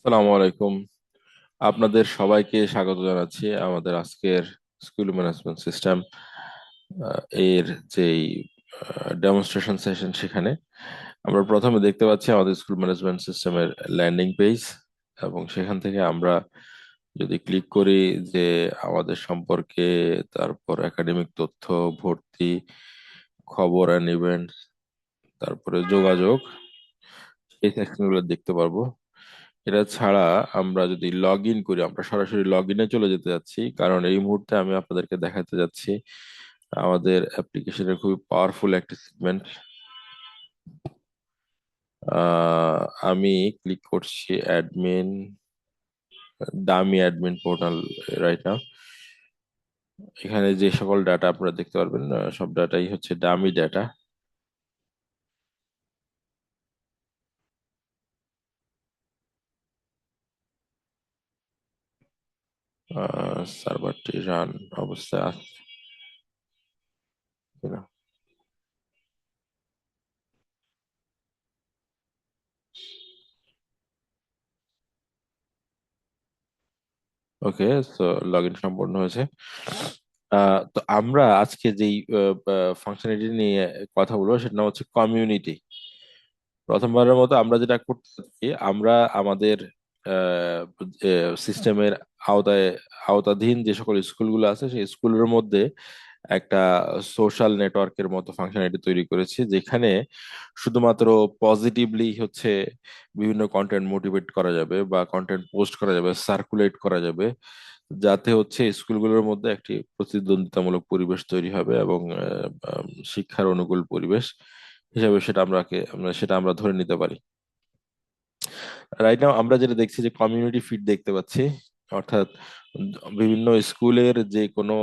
সালামু আলাইকুম। আপনাদের সবাইকে স্বাগত জানাচ্ছি আমাদের আজকের স্কুল ম্যানেজমেন্ট সিস্টেম এর যেই ডেমনস্ট্রেশন সেশন। সেখানে আমরা প্রথমে দেখতে পাচ্ছি আমাদের স্কুল ম্যানেজমেন্ট সিস্টেমের ল্যান্ডিং পেজ, এবং সেখান থেকে আমরা যদি ক্লিক করি যে আমাদের সম্পর্কে, তারপর একাডেমিক তথ্য, ভর্তি, খবর অ্যান্ড ইভেন্ট, তারপরে যোগাযোগ, এই সেকশনগুলো দেখতে পারবো। এটা ছাড়া আমরা যদি লগ ইন করি, আমরা সরাসরি লগ ইনে চলে যেতে যাচ্ছি, কারণ এই মুহূর্তে আমি আপনাদেরকে দেখাতে যাচ্ছি আমাদের অ্যাপ্লিকেশনের খুবই পাওয়ারফুল একটা সেগমেন্ট। আমি ক্লিক করছি admin, dummy admin portal right now. এখানে যে সকল ডাটা আপনারা দেখতে পারবেন, সব ডাটাই হচ্ছে ডামি ডাটা। সার্ভারটি রান অবস্থায় আছে কিনা। ওকে, তো লগ ইন সম্পূর্ণ হয়েছে। তো আমরা আজকে যেই ফাংশনালিটি নিয়ে কথা বলবো সেটা নাম হচ্ছে কমিউনিটি। প্রথমবারের মতো আমরা যেটা করতে চাচ্ছি, আমরা আমাদের সিস্টেমের আওতায় আওতাধীন যে সকল স্কুলগুলো আছে সেই স্কুলের মধ্যে একটা সোশ্যাল নেটওয়ার্কের মতো ফাংশনালিটি তৈরি করেছি, যেখানে শুধুমাত্র পজিটিভলি হচ্ছে বিভিন্ন কন্টেন্ট মোটিভেট করা যাবে বা কন্টেন্ট পোস্ট করা যাবে, সার্কুলেট করা যাবে, যাতে হচ্ছে স্কুলগুলোর মধ্যে একটি প্রতিদ্বন্দ্বিতামূলক পরিবেশ তৈরি হবে এবং শিক্ষার অনুকূল পরিবেশ হিসাবে সেটা আমরা ধরে নিতে পারি। রাইট নাও আমরা যেটা দেখছি যে কমিউনিটি ফিড দেখতে পাচ্ছি, অর্থাৎ বিভিন্ন স্কুলের যে কোনো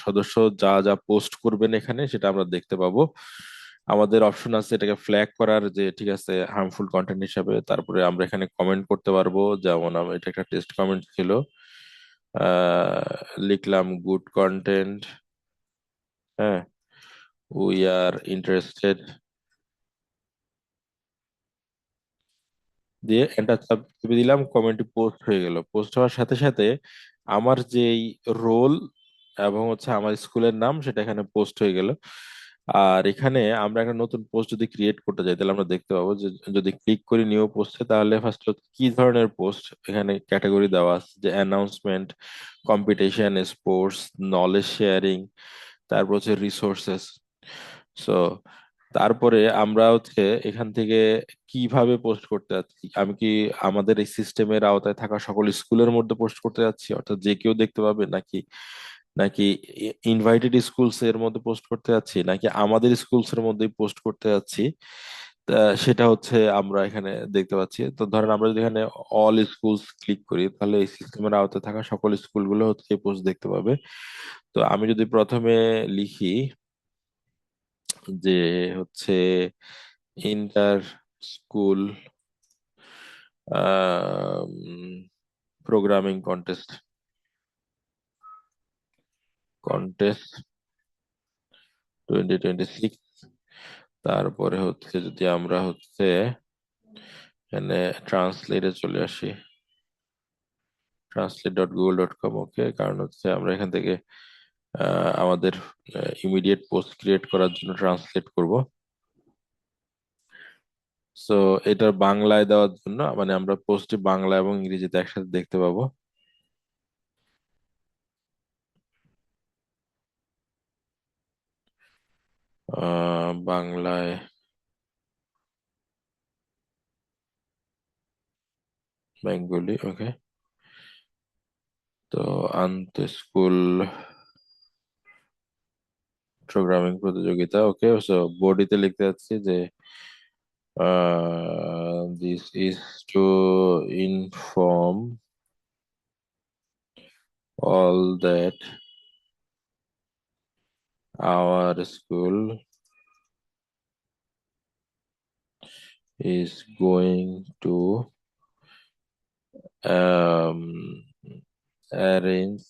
সদস্য যা যা পোস্ট করবেন এখানে সেটা আমরা দেখতে পাবো। আমাদের অপশন আছে এটাকে ফ্ল্যাগ করার, যে ঠিক আছে হার্মফুল কন্টেন্ট হিসাবে। তারপরে আমরা এখানে কমেন্ট করতে পারবো, যেমন এটা একটা টেস্ট কমেন্ট ছিল। লিখলাম গুড কন্টেন্ট, হ্যাঁ, উই আর ইন্টারেস্টেড, দিয়ে এন্টার চাপ চেপে দিলাম, কমেন্টটি পোস্ট হয়ে গেল। পোস্ট হওয়ার সাথে সাথে আমার যেই রোল এবং হচ্ছে আমার স্কুলের নাম সেটা এখানে পোস্ট হয়ে গেল। আর এখানে আমরা একটা নতুন পোস্ট যদি ক্রিয়েট করতে চাই, তাহলে আমরা দেখতে পাবো যে যদি ক্লিক করি নিউ পোস্টে, তাহলে ফার্স্ট কি ধরনের পোস্ট এখানে ক্যাটাগরি দেওয়া আছে, যে announcement, competition, sports, knowledge sharing, তারপর হচ্ছে রিসোর্সেস। সো তারপরে আমরা হচ্ছে এখান থেকে কিভাবে পোস্ট করতে যাচ্ছি, আমি কি আমাদের এই সিস্টেমের আওতায় থাকা সকল স্কুলের মধ্যে পোস্ট করতে যাচ্ছি, অর্থাৎ যে কেউ দেখতে পাবে, নাকি নাকি ইনভাইটেড স্কুলস এর মধ্যে পোস্ট করতে যাচ্ছি, নাকি আমাদের স্কুলস এর মধ্যেই পোস্ট করতে যাচ্ছি, তা সেটা হচ্ছে আমরা এখানে দেখতে পাচ্ছি। তো ধরেন আমরা যদি এখানে অল স্কুলস ক্লিক করি, তাহলে এই সিস্টেমের আওতায় থাকা সকল স্কুলগুলো হচ্ছে পোস্ট দেখতে পাবে। তো আমি যদি প্রথমে লিখি যে হচ্ছে inter school programming contest contest 2026, তারপরে হচ্ছে যদি আমরা হচ্ছে এখানে ট্রান্সলেটে চলে আসি, translate.google.com। ওকে, কারণ হচ্ছে আমরা এখান থেকে আমাদের ইমিডিয়েট পোস্ট ক্রিয়েট করার জন্য ট্রান্সলেট করব। সো এটার বাংলায় দেওয়ার জন্য মানে আমরা পোস্টে বাংলা এবং ইংরেজিতে একসাথে দেখতে পাবো। বাংলায় বেঙ্গলি, ওকে। তো আন্ত স্কুল প্রোগ্রামিং প্রতিযোগিতা, ওকে। সো বডিতে লিখতে যাচ্ছি যে this is to inform all that our school is going to um, arrange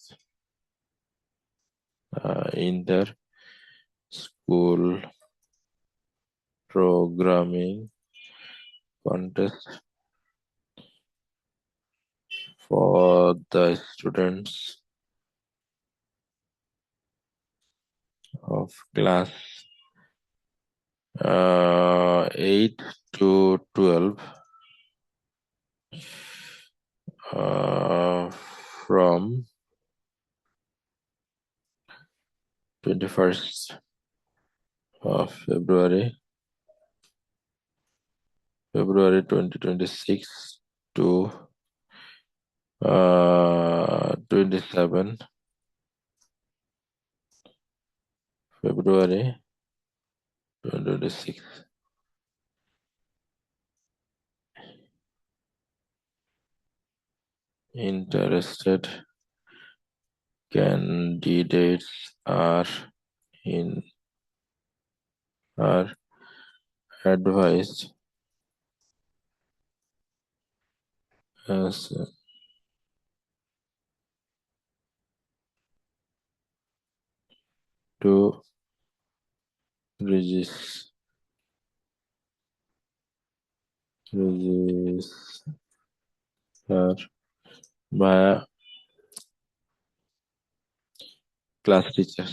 inter school programming contest for the students of class 8 to 12 uh, from 21st of February 2026 to 27 February 2026. Interested candidates are in are advised as to register via class teacher.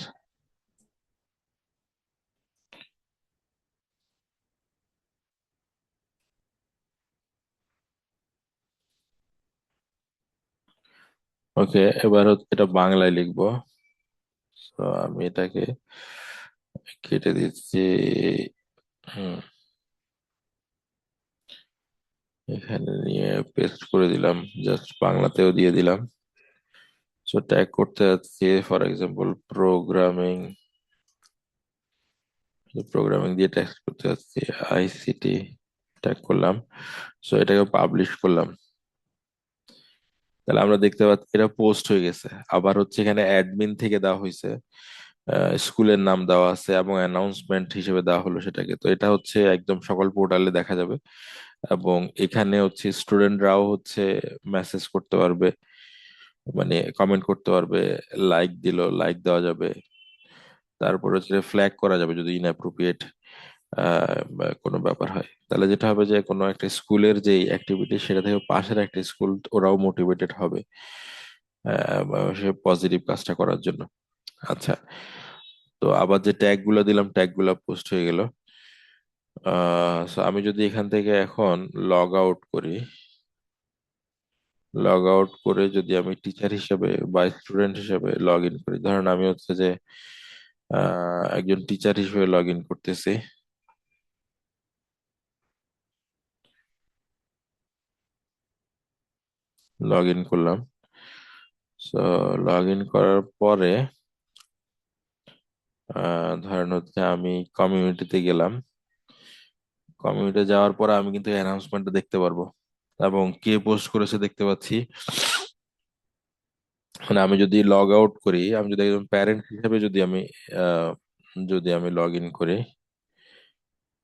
ওকে, এবার এটা বাংলায় লিখবো। তো আমি এটাকে কেটে দিচ্ছি। হুম, এখানে নিয়ে পেস্ট করে দিলাম, জাস্ট বাংলাতেও দিয়ে দিলাম। সো ট্যাগ করতে যাচ্ছি, ফর এক্সাম্পল প্রোগ্রামিং দিয়ে ট্যাগ করতে যাচ্ছি, আইসিটি ট্যাগ করলাম। সো এটাকে পাবলিশ করলাম। তাহলে আমরা দেখতে পাচ্ছি এটা পোস্ট হয়ে গেছে। আবার হচ্ছে এখানে অ্যাডমিন থেকে দেওয়া হয়েছে, স্কুলের নাম দেওয়া আছে এবং অ্যানাউন্সমেন্ট হিসেবে দেওয়া হলো সেটাকে। তো এটা হচ্ছে একদম সকল পোর্টালে দেখা যাবে। এবং এখানে হচ্ছে স্টুডেন্টরাও হচ্ছে মেসেজ করতে পারবে, মানে কমেন্ট করতে পারবে, লাইক দিল লাইক দেওয়া যাবে। তারপর হচ্ছে ফ্ল্যাগ করা যাবে যদি ইনঅ্যাপ্রোপ্রিয়েট বা কোনো ব্যাপার হয়। তাহলে যেটা হবে যে কোনো একটা স্কুলের যে অ্যাক্টিভিটি সেটা থেকে পাশের একটা স্কুল ওরাও মোটিভেটেড হবে বা সে পজিটিভ কাজটা করার জন্য। আচ্ছা, তো আবার যে ট্যাগ গুলো দিলাম ট্যাগ গুলা পোস্ট হয়ে গেল। so আমি যদি এখান থেকে এখন লগ আউট করি, লগ আউট করে যদি আমি টিচার হিসেবে বা স্টুডেন্ট হিসেবে লগ ইন করি, ধরেন আমি হচ্ছে যে একজন টিচার হিসেবে লগ ইন করতেছি। লগ ইন করলাম। সো লগ ইন করার পরে ধরেন হচ্ছে আমি কমিউনিটিতে গেলাম। কমিউনিটিতে যাওয়ার পরে আমি কিন্তু অ্যানাউন্সমেন্টটা দেখতে পারবো এবং কে পোস্ট করেছে দেখতে পাচ্ছি। মানে আমি যদি লগ আউট করি, আমি যদি একজন প্যারেন্ট হিসেবে আহ, যদি আমি লগ ইন করি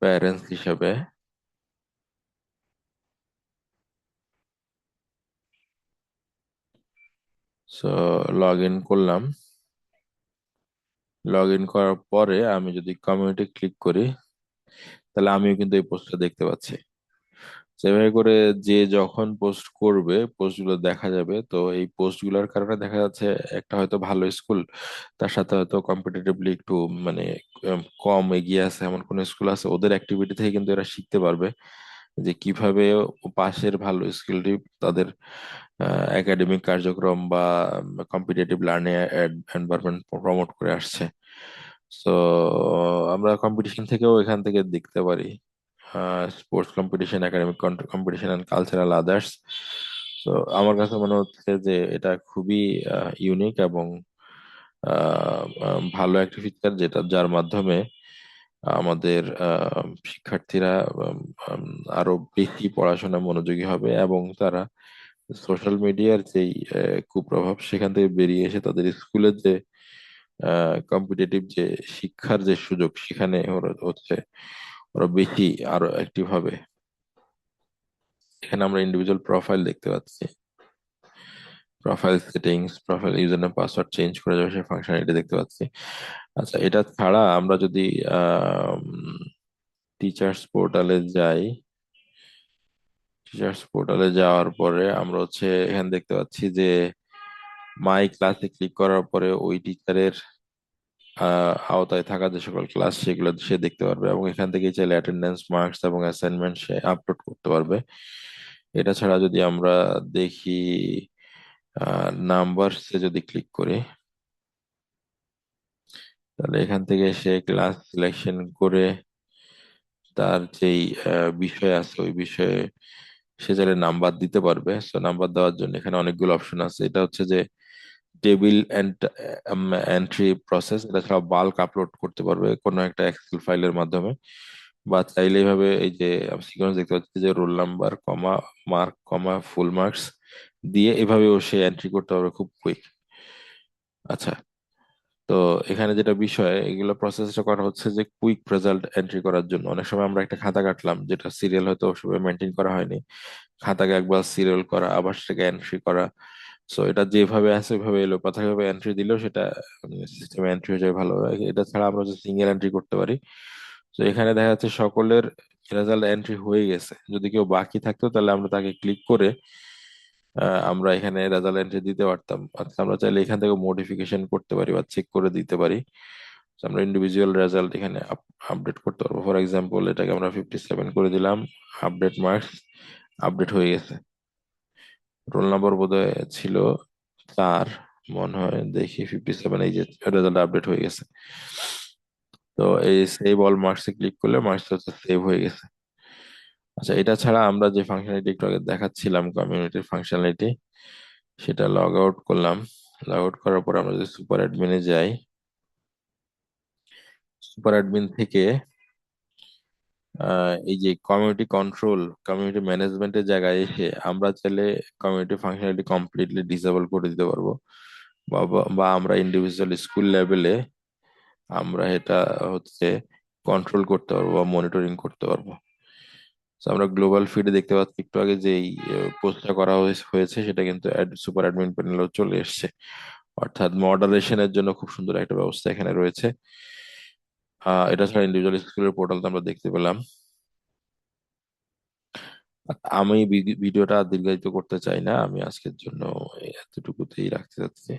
প্যারেন্টস হিসেবে, সো লগ ইন করলাম। লগ ইন করার পরে আমি যদি কমিউনিটি ক্লিক করি, তাহলে আমিও কিন্তু এই পোস্টটা দেখতে পাচ্ছি। সেভাবে করে যে যখন পোস্ট করবে পোস্টগুলো দেখা যাবে। তো এই পোস্টগুলোর কারণে দেখা যাচ্ছে একটা হয়তো ভালো স্কুল, তার সাথে হয়তো কম্পিটিটিভলি একটু মানে কম এগিয়ে আছে এমন কোন স্কুল আছে, ওদের অ্যাক্টিভিটি থেকে কিন্তু এরা শিখতে পারবে যে কিভাবে পাশের ভালো স্কুলটি তাদের একাডেমিক কার্যক্রম বা কম্পিটিটিভ লার্নিং এনভায়রনমেন্ট প্রমোট করে আসছে। তো আমরা কম্পিটিশন থেকেও এখান থেকে দেখতে পারি, sports competition, academic competition and cultural others. তো আমার কাছে মনে হচ্ছে যে এটা খুবই ইউনিক এবং ভালো একটা ফিচার, যার মাধ্যমে আমাদের শিক্ষার্থীরা উম, উম, আরো বেশি পড়াশোনা মনোযোগী হবে এবং তারা সোশ্যাল মিডিয়ার যেই কুপ্রভাব সেখান থেকে বেরিয়ে এসে তাদের স্কুলের যে কম্পিটিটিভ যে শিক্ষার যে সুযোগ সেখানে ওরা হচ্ছে ওরা বেশি আরো অ্যাক্টিভ হবে। এখানে আমরা ইন্ডিভিজুয়াল প্রোফাইল দেখতে পাচ্ছি, profile settings, profile user name password change করা যাবে সেই ফাংশনালিটি দেখতে পাচ্ছি। আচ্ছা, এটা ছাড়া আমরা যদি টিচার্স পোর্টালে যাই, টিচার্স পোর্টালে যাওয়ার পরে আমরা হচ্ছে এখানে দেখতে পাচ্ছি যে মাই ক্লাসে ক্লিক করার পরে ওই টিচারের আওতায় থাকা যে সকল ক্লাস সেগুলো সে দেখতে পারবে, এবং এখান থেকে চাইলে অ্যাটেন্ডেন্স, মার্কস এবং অ্যাসাইনমেন্ট সে আপলোড করতে পারবে। এটা ছাড়া যদি আমরা দেখি নাম্বারসে যদি ক্লিক করি, তাহলে এখান থেকে সে ক্লাস সিলেকশন করে তার যেই বিষয় আছে ওই বিষয়ে সে চাইলে নাম্বার দিতে পারবে। তো নাম্বার দেওয়ার জন্য এখানে অনেকগুলো অপশন আছে। এটা হচ্ছে যে টেবিল এন্ট্রি প্রসেস, এটা ছাড়া বাল্ক আপলোড করতে পারবে কোনো একটা এক্সেল ফাইলের মাধ্যমে, বা চাইলে এইভাবে এই যে সিকোয়েন্স দেখতে পাচ্ছি যে রোল নাম্বার কমা মার্ক কমা ফুল মার্কস দিয়ে এভাবেও সে এন্ট্রি করতে পারবে খুব কুইক। আচ্ছা, তো এখানে যেটা বিষয়, এগুলো প্রসেসটা করা হচ্ছে যে কুইক রেজাল্ট এন্ট্রি করার জন্য। অনেক সময় আমরা একটা খাতা কাটলাম যেটা সিরিয়াল হয়তো ওভাবে মেনটেন করা হয়নি, খাতাকে একবার সিরিয়াল করা আবার সেটাকে এন্ট্রি করা। সো এটা যেভাবে আছে ওইভাবে এলোপাথারি ভাবে এন্ট্রি দিলেও সেটা সিস্টেমে এন্ট্রি হয়ে যায় ভালোভাবে। এটা ছাড়া আমরা যে সিঙ্গেল এন্ট্রি করতে পারি। তো এখানে দেখা যাচ্ছে সকলের রেজাল্ট এন্ট্রি হয়ে গেছে, যদি কেউ বাকি থাকতো তাহলে আমরা তাকে ক্লিক করে আমরা এখানে রেজাল্ট এন্ট্রি দিতে পারতাম। আচ্ছা, আমরা চাইলে এখান থেকে মডিফিকেশন করতে পারি বা চেক করে দিতে পারি। তো আমরা ইন্ডিভিজুয়াল রেজাল্ট এখানে আপডেট করতে পারবো। ফর এক্সাম্পল এটাকে আমরা 57 করে দিলাম, আপডেট মার্কস, আপডেট হয়ে গেছে। রোল নাম্বার বোধহয় ছিল 4, মনে হয় দেখি 57, এই যে রেজাল্ট আপডেট হয়ে গেছে। তো এই সেভ অল মার্কসে ক্লিক করলে মার্কস হচ্ছে সেভ হয়ে গেছে। আচ্ছা, এটা ছাড়া আমরা যে ফাংশনালিটি একটু আগে দেখাচ্ছিলাম কমিউনিটির ফাংশনালিটি, সেটা লগ আউট করলাম। লগ আউট করার পর আমরা যদি সুপার অ্যাডমিনে যাই, সুপার অ্যাডমিন থেকে এই যে কমিউনিটি কন্ট্রোল, কমিউনিটি ম্যানেজমেন্টের জায়গায় এসে আমরা চাইলে কমিউনিটি ফাংশনালিটি কমপ্লিটলি ডিসেবল করে দিতে পারবো, বা বা আমরা ইন্ডিভিজুয়াল স্কুল লেভেলে আমরা এটা হচ্ছে কন্ট্রোল করতে পারবো বা মনিটরিং করতে পারবো। তো আমরা গ্লোবাল ফিডে দেখতে পাচ্ছি একটু আগে যে পোস্টটা করা হয়েছে সেটা কিন্তু সুপার অ্যাডমিন প্যানেলেও চলে এসেছে। অর্থাৎ মডারেশনের জন্য খুব সুন্দর একটা ব্যবস্থা এখানে রয়েছে। এটা ছাড়া ইন্ডিভিজুয়াল স্কুলের পোর্টাল তো আমরা দেখতে পেলাম। আমি ভিডিওটা আর দীর্ঘায়িত করতে চাই না, আমি আজকের জন্য এতটুকুতেই রাখতে চাচ্ছি।